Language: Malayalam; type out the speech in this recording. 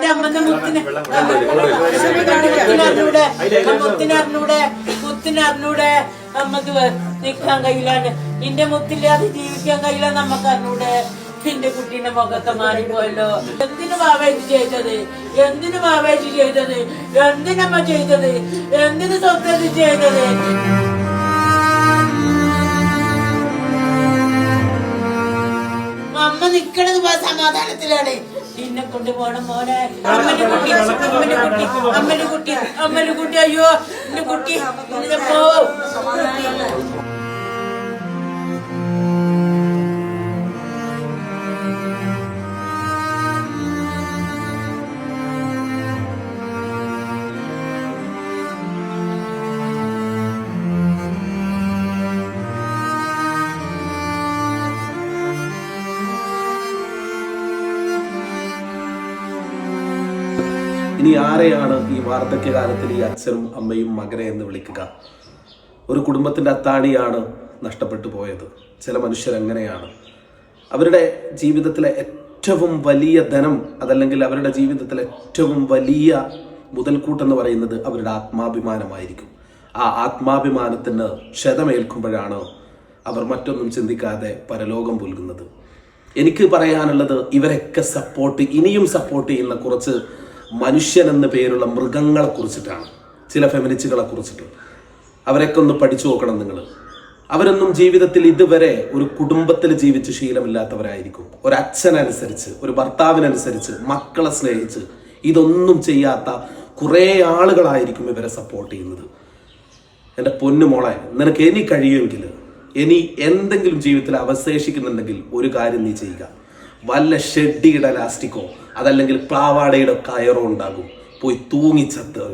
എന്റെ അമ്മന്റെ മുത്തിനറിഞ്ഞൂടെ നമ്മക്ക് നിൽക്കാൻ കഴിയില്ലാണ്ട് എന്റെ മുത്തില്ലാതെ ജീവിക്കാൻ കഴിയില്ല നമുക്ക് അറിഞ്ഞൂടെ. എന്റെ കുട്ടീന്റെ മുഖത്തെ മാറിപ്പോയല്ലോ. എന്തിനു ബാബേജി ചെയ്തത്? എന്തിനമ്മ ചെയ്തത്? എന്തിനു സ്വന്തം ചെയ്തത്? അമ്മ നിക്കണത് സമാധാനത്തിലാണ്. നിന്നെ കൊണ്ട് പോണം മോനെ. അമ്മന്റെ കുട്ടി അയ്യോ എന്റെ കുട്ടി പോ. ഇനി ആരെയാണ് ഈ വാർദ്ധക്യകാലത്തിൽ ഈ അച്ഛനും അമ്മയും മകനെ എന്ന് വിളിക്കുക? ഒരു കുടുംബത്തിൻ്റെ അത്താണിയാണ് നഷ്ടപ്പെട്ടു പോയത്. ചില മനുഷ്യരങ്ങനെയാണ്. അവരുടെ ജീവിതത്തിലെ ഏറ്റവും വലിയ ധനം, അതല്ലെങ്കിൽ അവരുടെ ജീവിതത്തിലെ ഏറ്റവും വലിയ മുതൽക്കൂട്ടെന്ന് പറയുന്നത് അവരുടെ ആത്മാഭിമാനമായിരിക്കും. ആ ആത്മാഭിമാനത്തിന് ക്ഷതമേൽക്കുമ്പോഴാണ് അവർ മറ്റൊന്നും ചിന്തിക്കാതെ പരലോകം പുൽകുന്നത്. എനിക്ക് പറയാനുള്ളത്, ഇവരൊക്കെ ഇനിയും സപ്പോർട്ട് ചെയ്യുന്ന കുറച്ച് മനുഷ്യൻ എന്ന പേരുള്ള മൃഗങ്ങളെ കുറിച്ചിട്ടാണ്, ചില ഫെമിനിസ്റ്റുകളെ കുറിച്ചിട്ട്. അവരൊക്കെ ഒന്ന് പഠിച്ചു നോക്കണം നിങ്ങൾ. അവരൊന്നും ജീവിതത്തിൽ ഇതുവരെ ഒരു കുടുംബത്തിൽ ജീവിച്ച് ശീലമില്ലാത്തവരായിരിക്കും. ഒരച്ഛനനുസരിച്ച്, ഒരു ഭർത്താവിനനുസരിച്ച്, മക്കളെ സ്നേഹിച്ച് ഇതൊന്നും ചെയ്യാത്ത കുറേ ആളുകളായിരിക്കും ഇവരെ സപ്പോർട്ട് ചെയ്യുന്നത്. എൻ്റെ പൊന്നുമോളെ, നിനക്ക് ഇനി കഴിയുമെങ്കിൽ, ഇനി എന്തെങ്കിലും ജീവിതത്തിൽ അവശേഷിക്കുന്നുണ്ടെങ്കിൽ ഒരു കാര്യം നീ ചെയ്യുക. വല്ല ഷെഡിയുടെ ലാസ്റ്റിക്കോ അതല്ലെങ്കിൽ പാവാടയുടെ കയറോ ഉണ്ടാകും, പോയി തൂങ്ങിച്ചത്ത്